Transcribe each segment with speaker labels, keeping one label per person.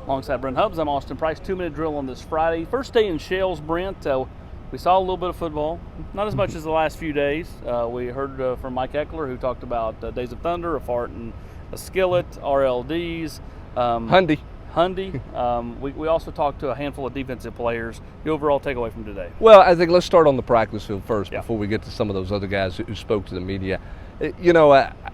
Speaker 1: Alongside Brent Hubbs, I'm Austin Price. 2-minute drill on this Friday. First day in Shells, Brent. We saw a little bit of football, not as much as the last few days. We heard from Mike Eckler, who talked about Days of Thunder, a fart and a skillet, RLDs.
Speaker 2: Hundy.
Speaker 1: We also talked to a handful of defensive players. The overall takeaway from today?
Speaker 2: Well, I think let's start on the practice field first before we get to some of those other guys who spoke to the media.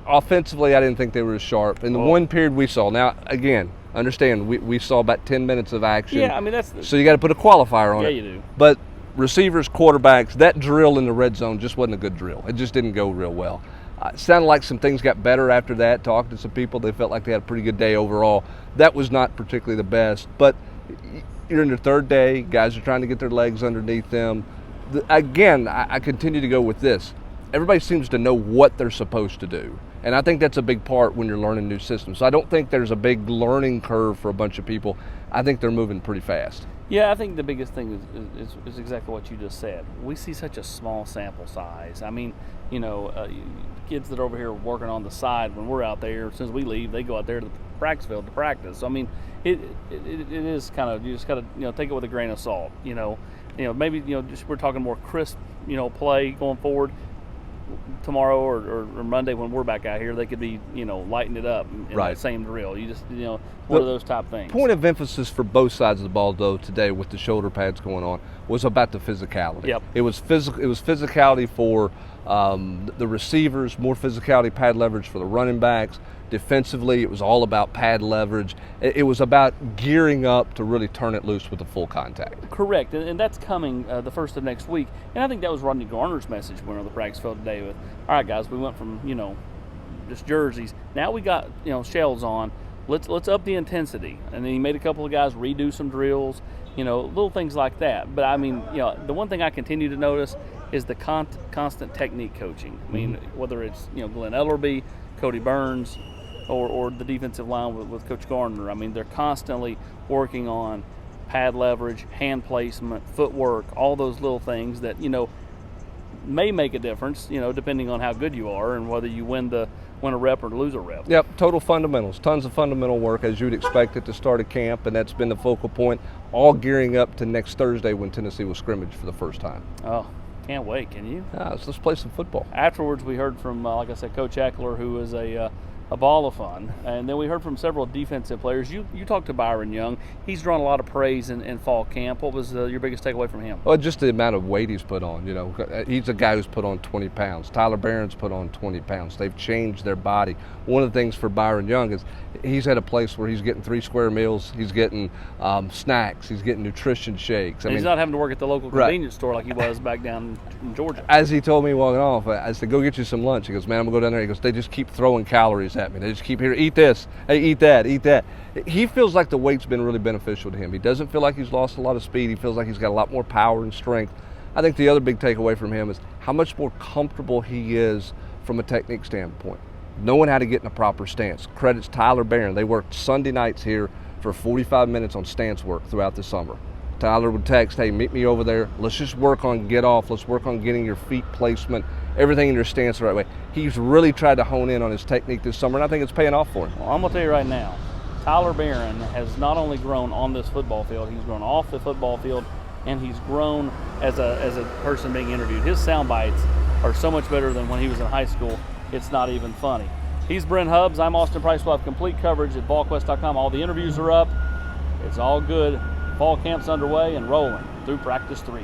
Speaker 2: Offensively, I didn't think they were as sharp. In the one period we saw, now, again, understand, we saw about 10 minutes of action.
Speaker 1: Yeah, I mean,
Speaker 2: so you got to put a qualifier on it.
Speaker 1: Yeah, you do.
Speaker 2: But receivers, quarterbacks, that drill in the red zone just wasn't a good drill. It just didn't go real well. It sounded like some things got better after that. Talked to some people, they felt like they had a pretty good day overall. That was not particularly the best. But you're in your third day. Guys are trying to get their legs underneath them. Again, I continue to go with this. Everybody seems to know what they're supposed to do. And I think that's a big part when you're learning new systems. So I don't think there's a big learning curve for a bunch of people. I think they're moving pretty fast.
Speaker 1: Yeah, I think the biggest thing is exactly what you just said. We see such a small sample size. I mean, kids that are over here working on the side, when we're out there, as soon as we leave, they go out there to the practice field to practice. So, I mean, it is kind of, you just got to take it with a grain of salt. Maybe just we're talking more crisp, play going forward. Tomorrow or Monday when we're back out here, they could be, lighting it up in that same drill. You just, one of those type things.
Speaker 2: Point of emphasis for both sides of the ball, though, today with the shoulder pads going on was about the physicality.
Speaker 1: Yep.
Speaker 2: It was physicality for the receivers, more physicality, pad leverage for the running backs. Defensively, it was all about pad leverage. It was about gearing up to really turn it loose with the full contact.
Speaker 1: Correct, and that's coming the first of next week. And I think that was Rodney Garner's message when on the practice field today with, all right, guys, we went from, just jerseys. Now we got, shells on. Let's up the intensity. And then he made a couple of guys redo some drills, little things like that. But, I mean, the one thing I continue to notice is the constant technique coaching. I mean, whether it's, Glenn Ellerby, Cody Burns, or the defensive line with Coach Garner. I mean, they're constantly working on pad leverage, hand placement, footwork, all those little things that, may make a difference, depending on how good you are and whether you win a rep or lose a rep.
Speaker 2: Yep, total fundamentals. Tons of fundamental work as you'd expect at the start of camp, and that's been the focal point, all gearing up to next Thursday when Tennessee will scrimmage for the first time.
Speaker 1: Oh, can't wait, can you?
Speaker 2: So let's play some football.
Speaker 1: Afterwards, we heard from, like I said, Coach Eckler, who is a ball of fun. And then we heard from several defensive players. You talked to Byron Young. He's drawn a lot of praise in fall camp. What was your biggest takeaway from him?
Speaker 2: Well, just the amount of weight he's put on. He's a guy who's put on 20 pounds. Tyler Barron's put on 20 pounds. They've changed their body. One of the things for Byron Young is he's at a place where he's getting 3 square meals. He's getting snacks. He's getting nutrition shakes.
Speaker 1: He's not having to work at the local convenience store like he was back down in Georgia.
Speaker 2: As he told me walking off, I said, go get you some lunch. He goes, man, I'm going to go down there. He goes, they just keep throwing calories at me. They just keep here, eat this, hey, eat that, eat that. He feels like the weight's been really beneficial to him. He doesn't feel like he's lost a lot of speed. He feels like he's got a lot more power and strength. I think the other big takeaway from him is how much more comfortable he is from a technique standpoint. Knowing how to get in a proper stance. Credits Tyler Barron. They worked Sunday nights here for 45 minutes on stance work throughout the summer. Tyler would text, hey, meet me over there. Let's just work on get off. Let's work on getting your feet placement, everything in your stance the right way. He's really tried to hone in on his technique this summer, and I think it's paying off for him.
Speaker 1: Well, I'm going to tell you right now, Tyler Barron has not only grown on this football field, he's grown off the football field, and he's grown as a person being interviewed. His sound bites are so much better than when he was in high school. It's not even funny. He's Brent Hubbs. I'm Austin Price. We'll have complete coverage at VolQuest.com. All the interviews are up. It's all good. Fall camp's underway and rolling through practice 3.